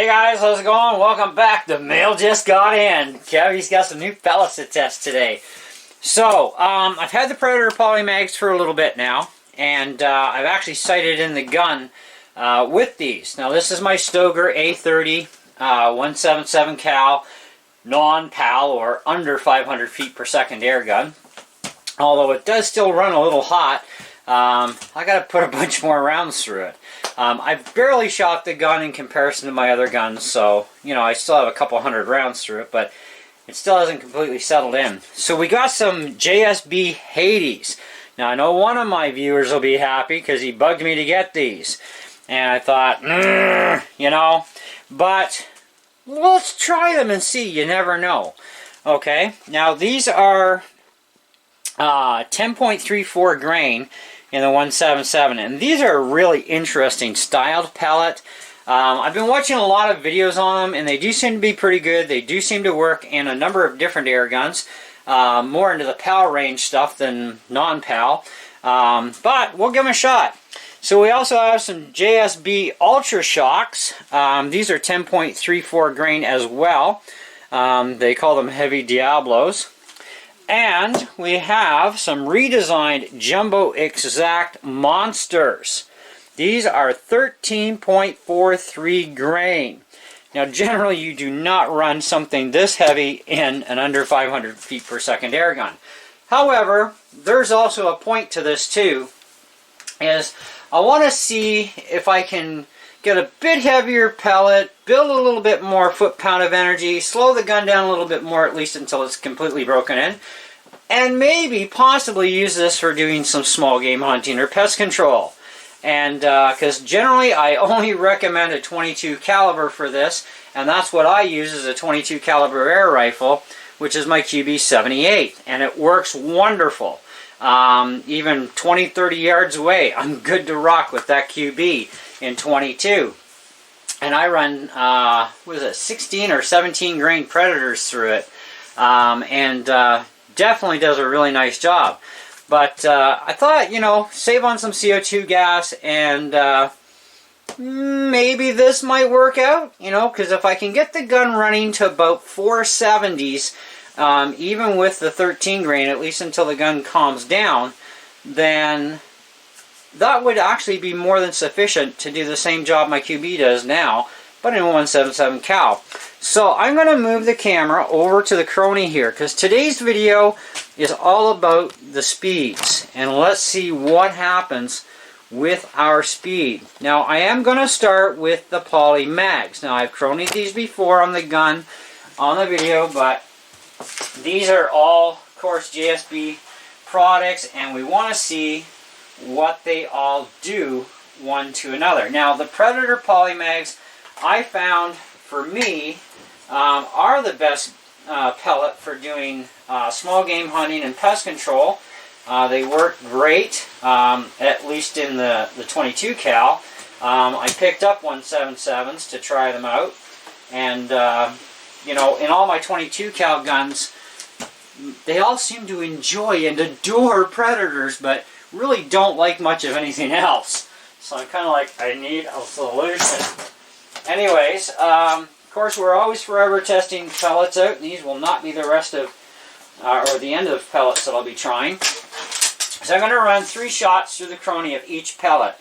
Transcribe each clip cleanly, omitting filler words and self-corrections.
guys, how's it going? Welcome back. The mail just got in. Kevy's got some new pellets to test today. So, I've had the Predator Polymags for a little bit now, and I've actually sighted in the gun with these. Now, this is my Stoeger A30 177 cal non-PAL or under 500 feet per second air gun. Although it does still run a little hot, I got to put a bunch more rounds through it. I've barely shot the gun in comparison to my other guns, so you know I still have a couple hundred rounds through it, but it still hasn't completely settled in. So we got some Jsb Hades. Now I know one of my viewers will be happy because he bugged me to get these, and I thought, you know, but let's try them and see. You never know. Okay, now these are 10.34 grain in the 177, and these are a really interesting styled pellet. I've been watching a lot of videos on them, and they do seem to be pretty good. They do seem to work in a number of different air guns, more into the PAL range stuff than non-PAL, but we'll give them a shot. So we also have some Jsb Ultra Shocks. These are 10.34 grain as well. They call them Heavy Diablos. And we have some redesigned Jumbo Exact Monsters. These are 13.43 grain. Now generally you do not run something this heavy in an under 500 feet per second air gun. However, there's also a point to this too, is I want to see if I can get a bit heavier pellet, build a little bit more foot-pound of energy, slow the gun down a little bit more, at least until it's completely broken in, and maybe possibly use this for doing some small game hunting or pest control. And because generally I only recommend a 22 caliber for this, and that's what I use as a 22 caliber air rifle, which is my QB78, and it works wonderful. Even 20-30 yards away, I'm good to rock with that QB in 22. And I run, what is it, 16 or 17 grain Predators through it, and definitely does a really nice job. But I thought, you know, save on some CO2 gas, and maybe this might work out, you know, because if I can get the gun running to about 470s, even with the 13 grain, at least until the gun calms down, then that would actually be more than sufficient to do the same job my QB does now, but in a 177 cal. So I'm going to move the camera over to the Chrony here, because today's video is all about the speeds, and let's see what happens with our speed. Now I am going to start with the poly mags. Now I've chronied these before on the gun, on the video, but these are all, of course, Jsb products, and we want to see what they all do one to another. Now the Predator Polymags, I found, for me, are the best pellet for doing small game hunting and pest control. They work great, at least in the 22 cal. I picked up 177s to try them out, and you know, in all my 22 cal guns, they all seem to enjoy and adore Predators, but really don't like much of anything else. So I'm kind of like, I need a solution. Anyways, of course, we're always forever testing pellets out, and these will not be the rest of, or the end of pellets that I'll be trying. So I'm going to run 3 shots through the Chrony of each pellet.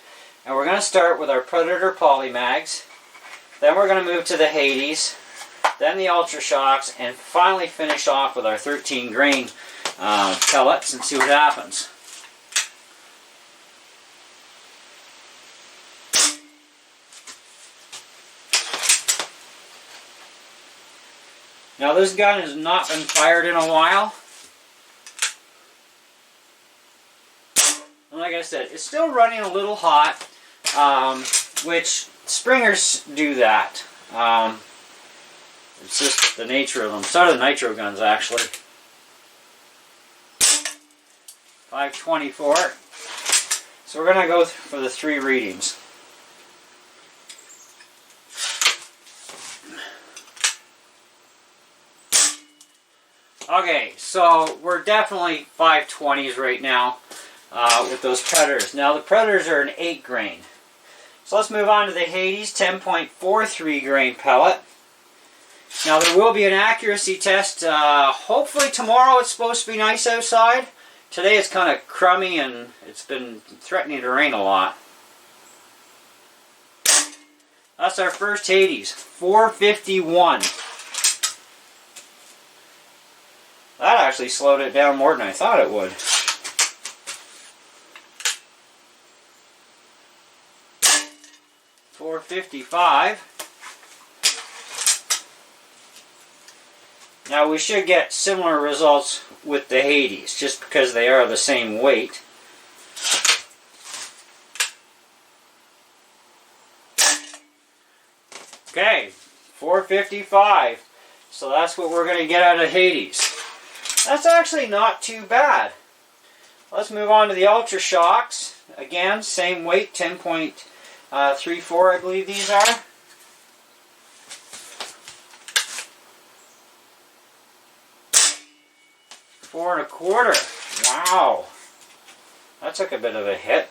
And we're going to start with our Predator Polymags, then we're going to move to the Hades, then the Ultra Shocks, and finally finish off with our 13 grain pellets and see what happens. Now this gun has not been fired in a while. And like I said, it's still running a little hot, which Springers do that. It's just the nature of them. So do the nitro guns, actually. 524. So we're going to go for the 3 readings. Okay, so we're definitely 520s right now with those Predators. Now the Predators are an 8 grain. So let's move on to the Hades 10.43 grain pellet. Now there will be an accuracy test. Hopefully tomorrow it's supposed to be nice outside. Today it's kind of crummy and it's been threatening to rain a lot. That's our first Hades, 451. That actually slowed it down more than I thought it would. 455. Now we should get similar results with the Hades, just because they are the same weight. Okay, 455. So that's what we're going to get out of Hades. That's actually not too bad. Let's move on to the Ultra Shocks. Again, same weight, 10.34 I believe these are. Four and a quarter. Wow. That took a bit of a hit.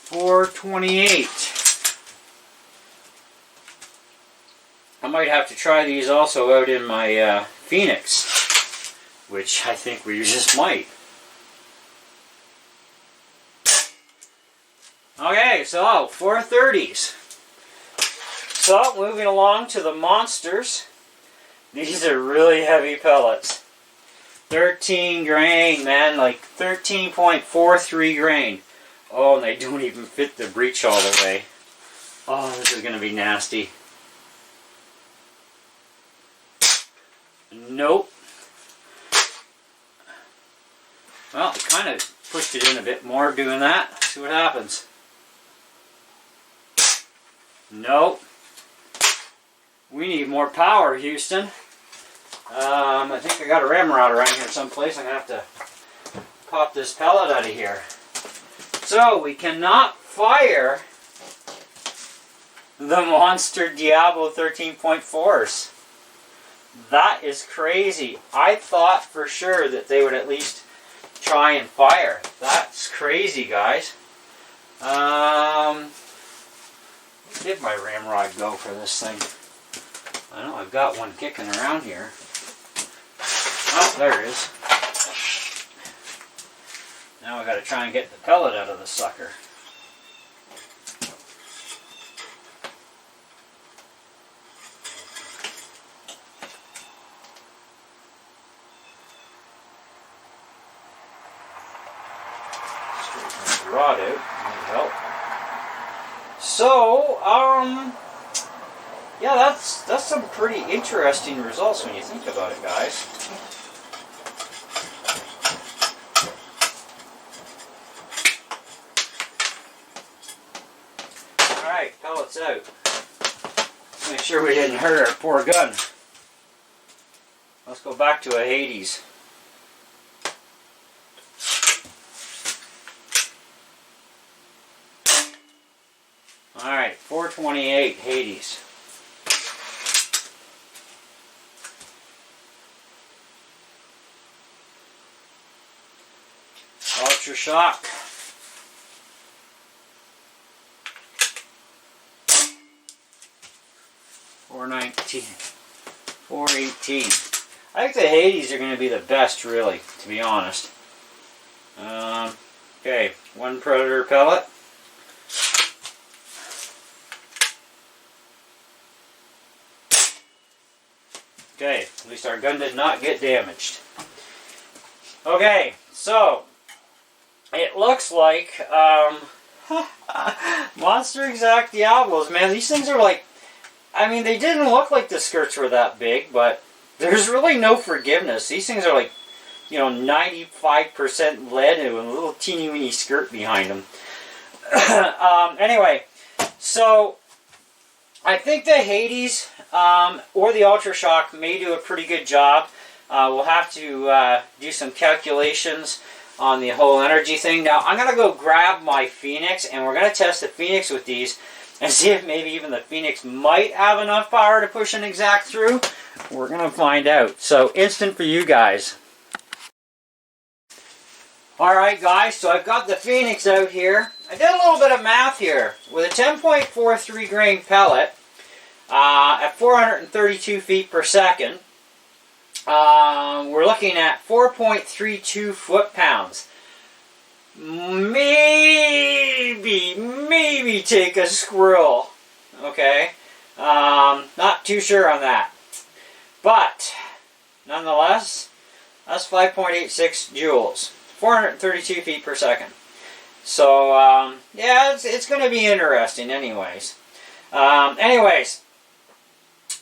$4.28. I might have to try these also out in my Phoenix, which I think we just might. Okay, so 430s. So moving along to the monsters. These are really heavy pellets. 13 grain, man, like 13.43 grain. Oh, and they don't even fit the breech all the way. Oh, this is going to be nasty. Nope. Well, I kind of pushed it in a bit more doing that. Let's see what happens. Nope. We need more power, Houston. I think I got a ramrod around here someplace. I'm going to have to pop this pellet out of here. So, we cannot fire the Monster Diablo 13.4s. That is crazy. I thought for sure that they would at least try and fire. That's crazy, guys. Where did my ramrod go for this thing? I know I've got one kicking around here. Oh, there it is. Now I got to try and get the pellet out of the sucker. Straighten the rod out. Need help. So, yeah, that's some pretty interesting results when you think about it, guys. Alright, pellets out. Let's make sure we didn't hurt our poor gun. Let's go back to a Hades. Alright, 428 Hades. Ultra Shock. 419. 418. I think the Hades are going to be the best, really, to be honest. Okay, one Predator pellet. Okay, at least our gun did not get damaged. Okay, so it looks like Monster Exact Diablos, man. These things are like, I mean, they didn't look like the skirts were that big, but there's really no forgiveness. These things are like, you know, 95% lead and a little teeny weeny skirt behind them. Anyway, so I think the Hades or the Ultra Shock may do a pretty good job. We'll have to do some calculations on the whole energy thing. Now, I'm going to go grab my Phoenix, and we're going to test the Phoenix with these and see if maybe even the Phoenix might have enough power to push an exact through. We're going to find out. So, instant for you guys. Alright guys, so I've got the Phoenix out here. I did a little bit of math here. With a 10.43 grain pellet at 432 feet per second, we're looking at 4.32 foot-pounds. Maybe take a squirrel. Okay? Not too sure on that. But, nonetheless, that's 5.86 joules. 432 feet per second. So, yeah, it's going to be interesting anyways.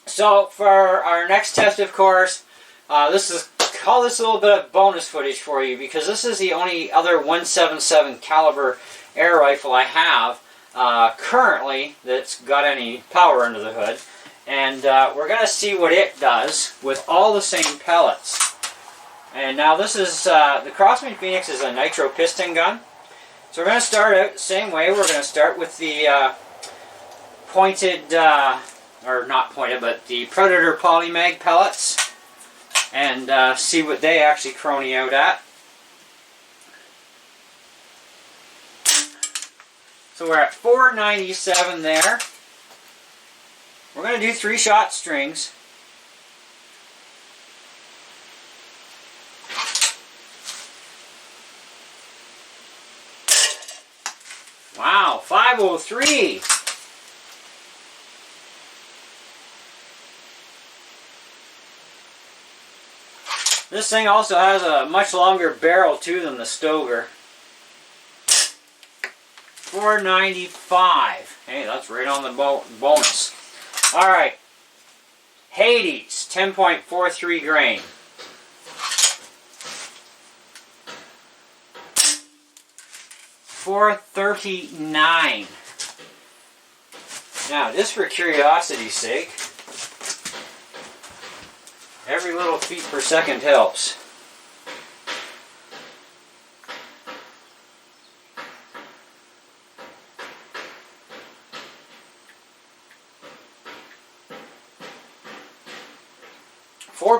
So for our next test, of course, call this a little bit of bonus footage for you, because this is the only other .177 caliber air rifle I have currently that's got any power under the hood. And we're going to see what it does with all the same pellets. And now this is, the Crosman Phoenix is a nitro piston gun. So we're going to start out the same way. We're going to start with the pointed, or not pointed, but the Predator Polymag pellets. And see what they actually Chrony out at. So we're at 497 there. We're going to do 3-shot strings. Wow, 503. This thing also has a much longer barrel too than the Stoker. 495. Hey, that's right on the bonus. Alright. Hades, 10.43 grain. $4.39. Now, just for curiosity's sake, every little feet per second helps.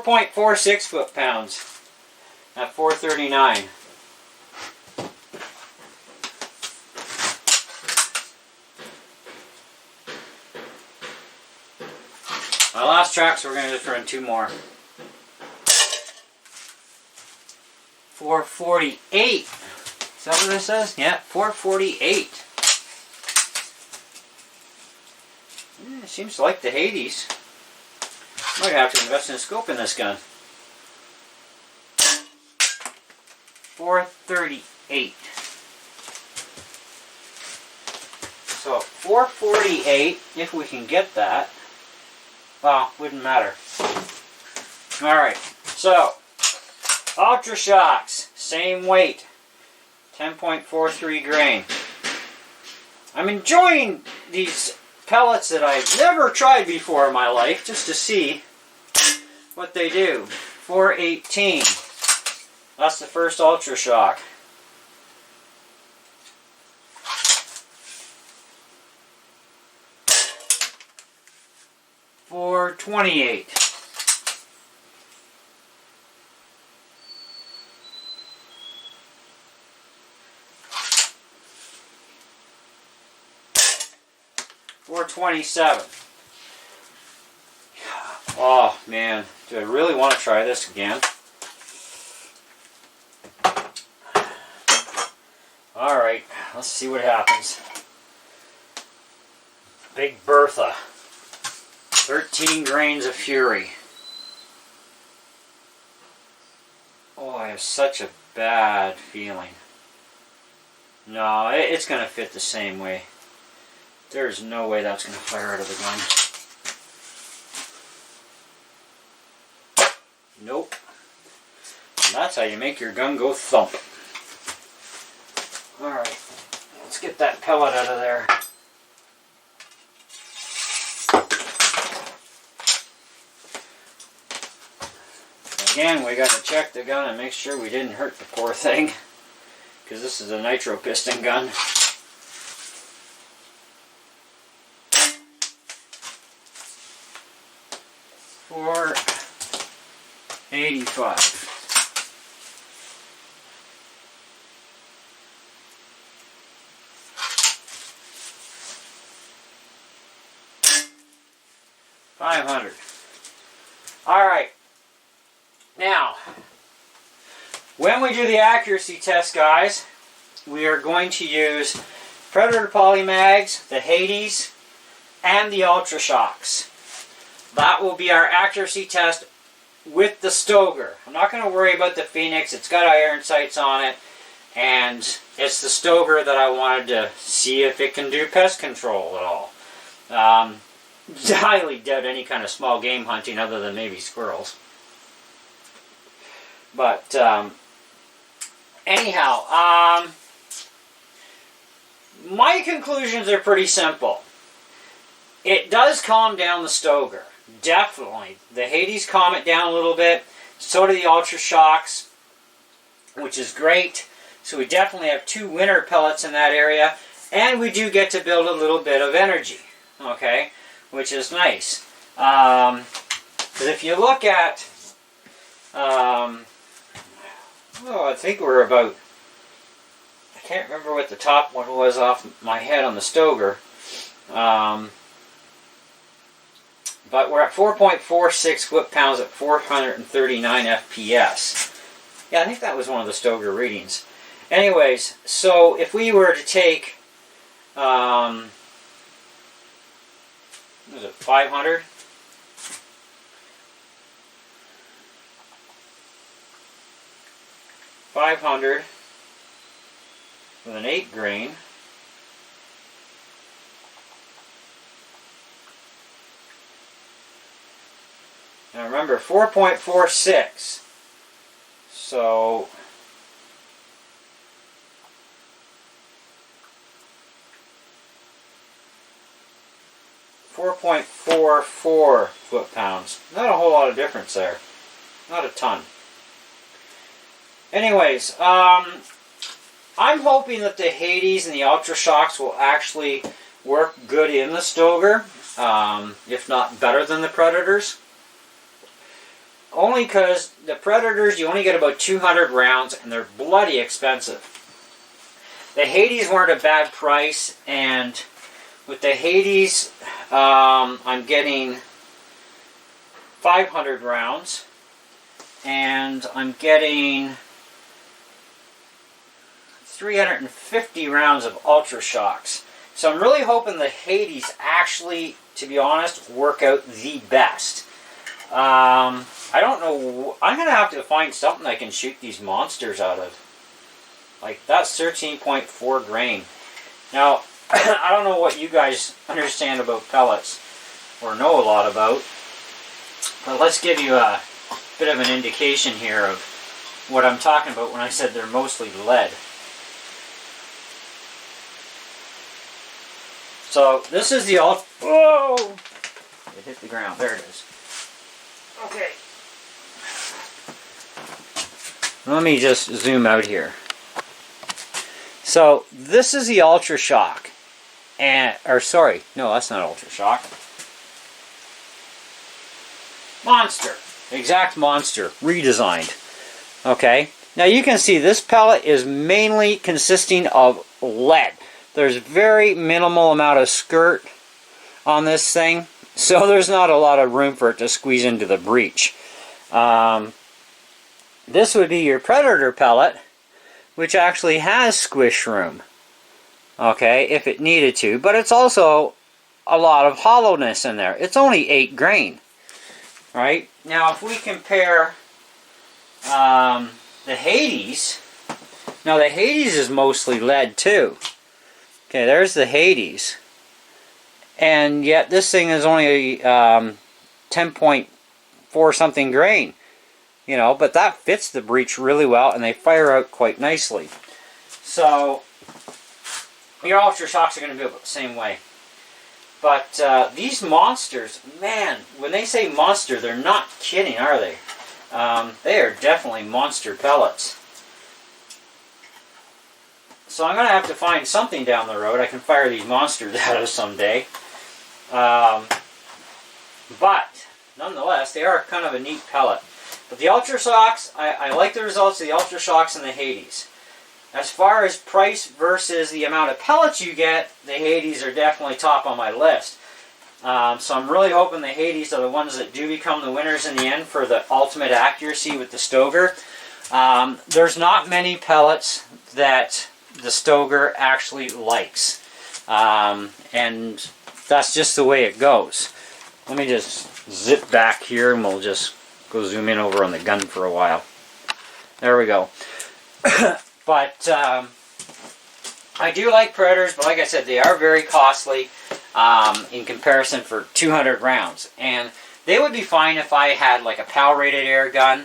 .46 foot-pounds at 439. My last track, so we're going to just run 2 more. 448. Is that what this says? Yeah, 448. It seems to like the Hades. Might have to invest in a scope in this gun. 438. So 448, if we can get that. Well, wouldn't matter. Alright, so Ultra Shocks, same weight, 10.43 grain. I'm enjoying these pellets that I've never tried before in my life, just to see what they do. 418. That's the first Ultra Shock. $4.28. $4.27. Oh man, do I really want to try this again? Alright, let's see what happens. Big Bertha. 13 grains of fury. Oh, I have such a bad feeling. No, it's going to fit the same way. There's no way that's going to fire out of the gun. Nope. And that's how you make your gun go thump. Alright, let's get that pellet out of there. Again, we got to check the gun and make sure we didn't hurt the poor thing, because this is a nitro piston gun. 485. $500. All right. Now, when we do the accuracy test, guys, we are going to use Predator Polymags, the Hades, and the Ultra Shocks. That will be our accuracy test with the Stoger. I'm not going to worry about the Phoenix. It's got iron sights on it, and it's the Stoger that I wanted to see if it can do pest control at all. Highly doubt any kind of small game hunting other than maybe squirrels. But anyhow, my conclusions are pretty simple. It does calm down the Stoger. Definitely. The Hades calm it down a little bit. So do the Ultra Shocks, which is great. So we definitely have 2 winter pellets in that area. And we do get to build a little bit of energy. Okay? Which is nice. Because if you look at... I think we're about... I can't remember what the top one was off my head on the Stoger. But we're at 4.46 foot-pounds at 439 FPS. Yeah, I think that was one of the Stoger readings. Anyways, so if we were to take... what was it, 500? With an 8 grain. Now remember, 4.46. So 4.44 foot-pounds. Not a whole lot of difference there. Not a ton. Anyways, I'm hoping that the Hades and the Ultra Shocks will actually work good in the Stoger, if not better than the Predators. Only because the Predators, you only get about 200 rounds, and they're bloody expensive. The Hades weren't a bad price, and with the Hades, I'm getting 500 rounds, and I'm getting 350 rounds of Ultra Shocks. So I'm really hoping the Hades actually, to be honest, work out the best. I don't know. I'm going to have to find something I can shoot these monsters out of. Like, that's 13.4 grain. Now, I don't know what you guys understand about pellets or know a lot about. But let's give you a bit of an indication here of what I'm talking about when I said they're mostly lead. So, this is the Whoa! It hit the ground. There it is. Okay. Let me just zoom out here. So, this is the Ultra Shock. Or sorry, no, that's not Ultra Shock. Monster. Exact Monster. Redesigned. Okay. Now you can see this pellet is mainly consisting of lead. There's very minimal amount of skirt on this thing. So there's not a lot of room for it to squeeze into the breech. This would be your Predator pellet, which actually has squish room. Okay, if it needed to. But it's also a lot of hollowness in there. It's only 8 grain. Right? Now if we compare the Hades. Now the Hades is mostly lead too. Okay, there's the Hades. And yet this thing is only 10.4 something grain. You know, but that fits the breech really well, and they fire out quite nicely. So, your Ultra Shocks are going to be about the same way. But these monsters, man, when they say monster, they're not kidding, are they? They are definitely monster pellets. So I'm going to have to find something down the road I can fire these monsters out of someday. But nonetheless, they are kind of a neat pellet. But the Ultra Shocks, I like the results of the Ultra Shocks and the Hades. As far as price versus the amount of pellets you get, the Hades are definitely top on my list. So I'm really hoping the Hades are the ones that do become the winners in the end for the ultimate accuracy with the Stoeger. There's not many pellets that the Stoeger actually likes. And that's just the way it goes. Let me just zip back here and we'll just go zoom in over on the gun for a while. There we go. But I do like Predators, but like I said, they are very costly in comparison for 200 rounds. And they would be fine if I had like a PAL rated air gun,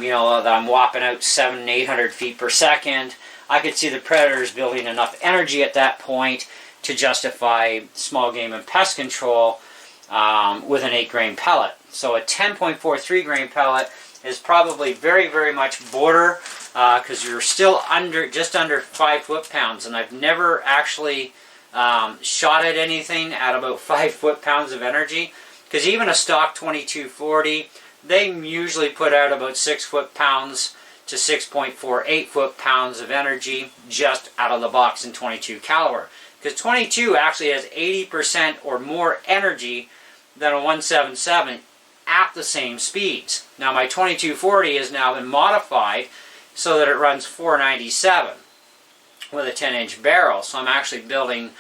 you know, that I'm whopping out 700 800 feet per second. I could see the Predators building enough energy at that point to justify small game and pest control with an 8 grain pellet. So a 10.43 grain pellet is probably very, very much border because you're still just under 5 foot-pounds, and I've never actually shot at anything at about 5 foot-pounds of energy, because even a stock 2240, they usually put out about 6 foot-pounds to 6.48 foot-pounds of energy just out of the box in 22 caliber. Because 22 actually has 80% or more energy than a 177 at the same speeds. Now my 2240 has now been modified so that it runs 497 with a 10-inch barrel. So I'm actually building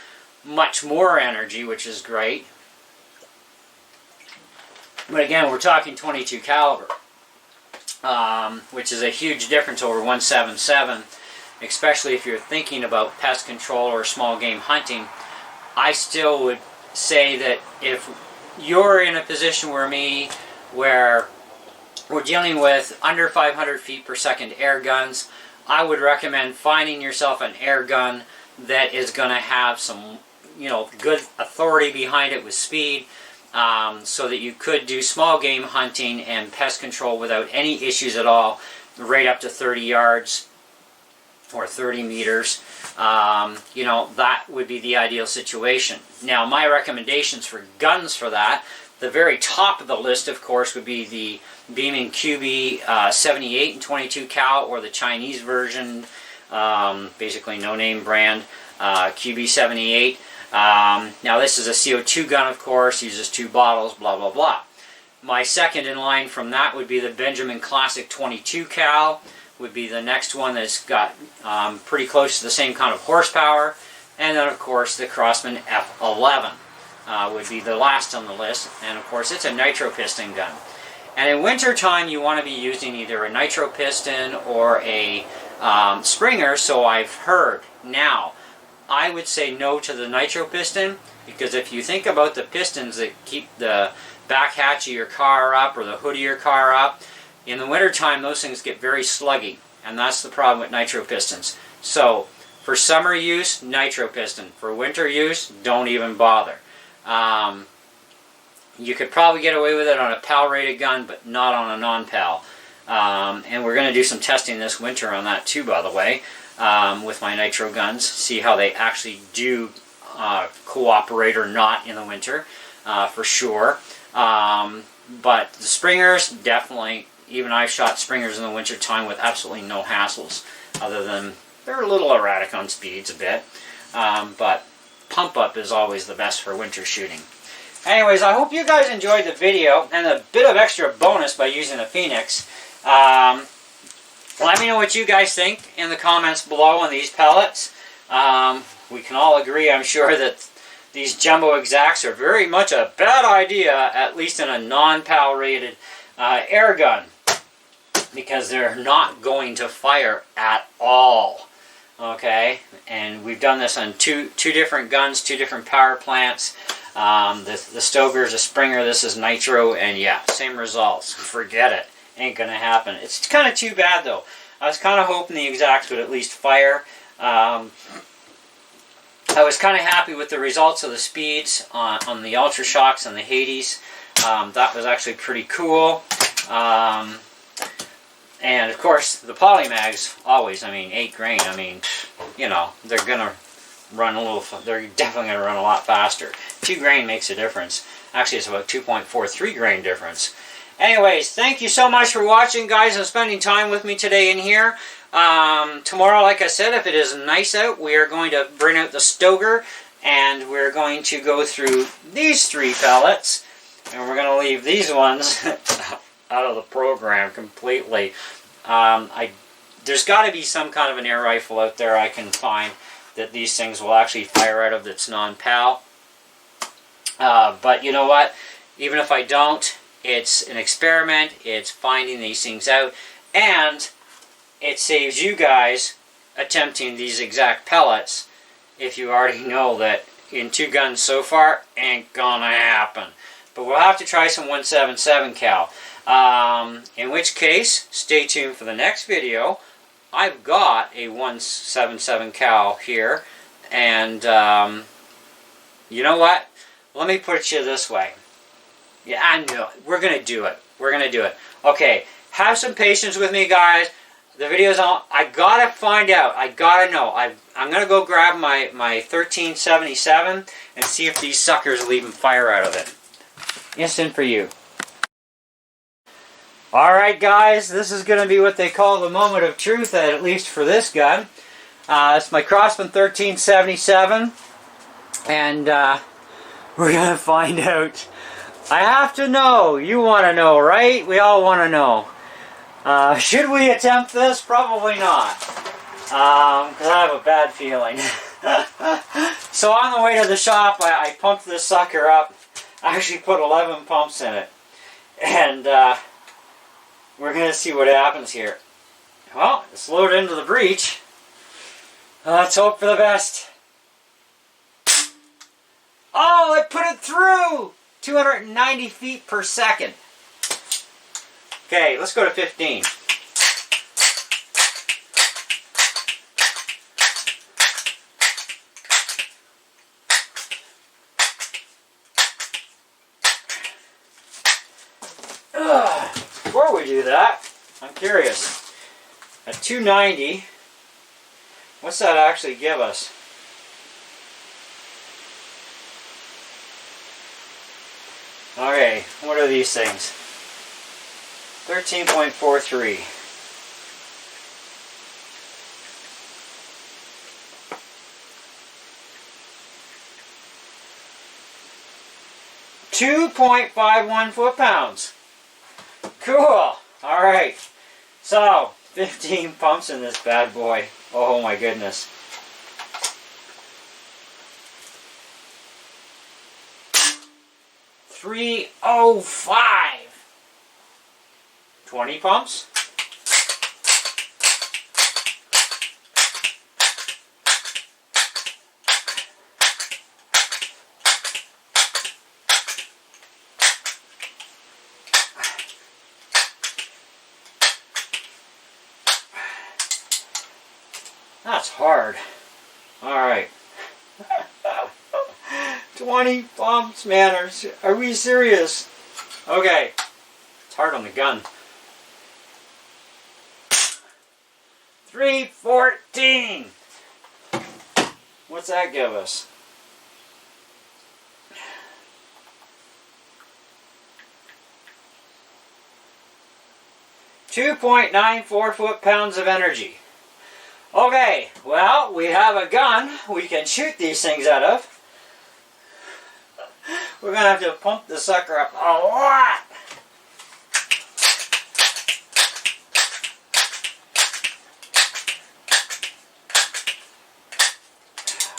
much more energy, which is great. But again, we're talking 22 caliber, which is a huge difference over 177, especially if you're thinking about pest control or small game hunting. I still would say that if you're in a position where we're dealing with under 500 feet per second air guns, I would recommend finding yourself an air gun that is going to have some, you know, good authority behind it with speed, so that you could do small game hunting and pest control without any issues at all, right up to 30 yards or 30 meters. You know, that would be the ideal situation. Now, my recommendations for guns for that, the very top of the list, of course, would be the Beeman QB 78 and 22 cal, or the Chinese version, basically no-name brand, QB 78. Now, this is a CO2 gun, of course, uses 2 bottles, blah, blah, blah. My second in line from that would be the Benjamin Classic 22 cal, would be the next one that's got pretty close to the same kind of horsepower. And then, of course, the Crosman F11 would be the last on the list. And, of course, it's a nitro piston gun. And in winter time, you want to be using either a nitro piston or a Springer, so I've heard. Now, I would say no to the nitro piston, because if you think about the pistons that keep the back hatch of your car up or the hood of your car up, in the wintertime, those things get very sluggy, and that's the problem with nitro pistons. So, for summer use, nitro piston. For winter use, don't even bother. You could probably get away with it on a PAL-rated gun, but not on a non-PAL. And we're going to do some testing this winter on that too, by the way, with my nitro guns, see how they actually do cooperate or not in the winter, for sure. But the Springers, definitely. Even I've shot Springers in the winter time with absolutely no hassles, other than they're a little erratic on speeds a bit. But pump up is always the best for winter shooting. Anyways, I hope you guys enjoyed the video and a bit of extra bonus by using the Phoenix. Let me know what you guys think in the comments below on these pellets. We can all agree, I'm sure, that these jumbo exacts are very much a bad idea, at least in a non-PAL rated air gun, because they're not going to fire at all. Okay, and we've done this on two different guns, 2 different power plants. The Stoeger is a Springer, this is nitro, and yeah, same results. Forget it. Ain't gonna happen. It's kind of too bad though. I was kind of hoping the exacts would at least fire. I was kind of happy with the results of the speeds on the Ultra Shocks and the Hades. That was actually pretty cool. And of course the polymags, always, I mean, 8 grain, I mean, you know, they're gonna run a little, they're definitely going to run a lot faster. 2 grain makes a difference. Actually, it's about 2.43 grain difference. Anyways, thank you so much for watching, guys, and spending time with me today in here. Tomorrow, like I said, if it is nice out, we are going to bring out the stoker, and we're going to go through these 3 pellets, and we're going to leave these ones out of the program completely. There's got to be some kind of an air rifle out there I can find that these things will actually fire out of that's non-PAL. But you know what? Even if I don't, it's an experiment. It's finding these things out, and it saves you guys attempting these exact pellets if you already know that in 2 guns so far ain't gonna happen. But we'll have to try some 177 cal. In which case, stay tuned for the next video. I've got a 177 cal here, and you know what? Let me put it this way. Yeah, I know. We're going to do it. We're going to do it. Okay, have some patience with me, guys. The video's on. I got to find out. I got to know. I'm going to go grab my 1377 and see if these suckers are leaving fire out of it. Instant for you. Alright, guys. This is going to be what they call the moment of truth, at least for this gun. It's my Crosman 1377. And we're going to find out. I have to know. You want to know, right? We all want to know. Should we attempt this? Probably not. Because I have a bad feeling. So on the way to the shop, I pumped this sucker up. I actually put 11 pumps in it. And we're going to see what happens here. Well, it's loaded into the breech. Let's hope for the best. Oh, it put it through! 290 feet per second. Okay, let's go to 15. Before we do that, I'm curious. At 290, what's that actually give us? Okay, what are these things? 13.43. .51 foot-pounds. Cool. Alright. So, 15 pumps in this bad boy. Oh my goodness. .305. 20 pumps. That's hard. Alright. 20 pumps, man. Are we serious? Okay. It's hard on the gun. 314. What's that give us? .94 foot-pounds of energy. Okay, well, we have a gun we can shoot these things out of. We're going to have to pump the sucker up a lot.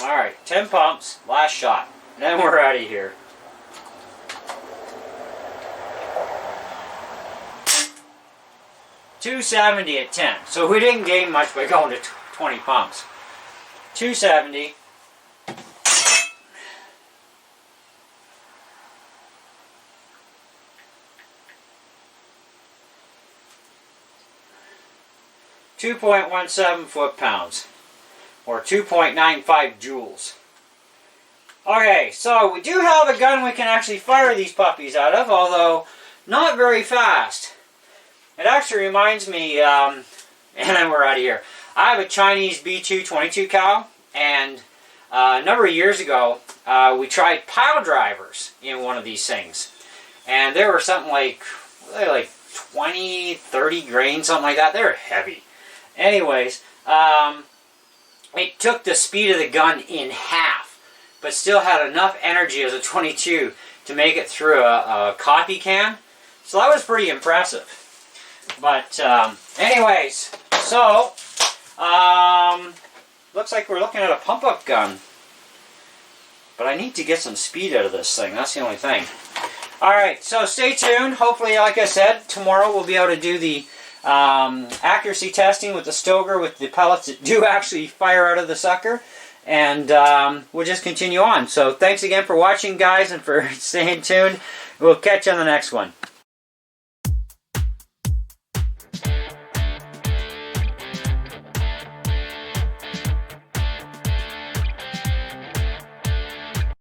Alright, 10 pumps, last shot. Then we're out of here. .270 at 10. So we didn't gain much by going to 20 pumps. 270. .17 foot-pounds. Or 2.95 joules. Okay, so we do have a gun we can actually fire these puppies out of, although not very fast. It actually reminds me, and then we're out of here. I have a Chinese B2 22 cal, and A number of years ago, we tried pile drivers in one of these things. And they were something like 20, 30 grains, something like that. They were heavy. Anyways, it took the speed of the gun in half, but still had enough energy as a 22 to make it through a coffee can. So that was pretty impressive. But anyways, so looks like we're looking at a pump-up gun. But I need to get some speed out of this thing. That's the only thing. Alright, so stay tuned. Hopefully, like I said, tomorrow we'll be able to do the accuracy testing with the Stoker with the pellets that do actually fire out of the sucker. And we'll just continue on. So thanks again for watching, guys, and for staying tuned. We'll catch you on the next one.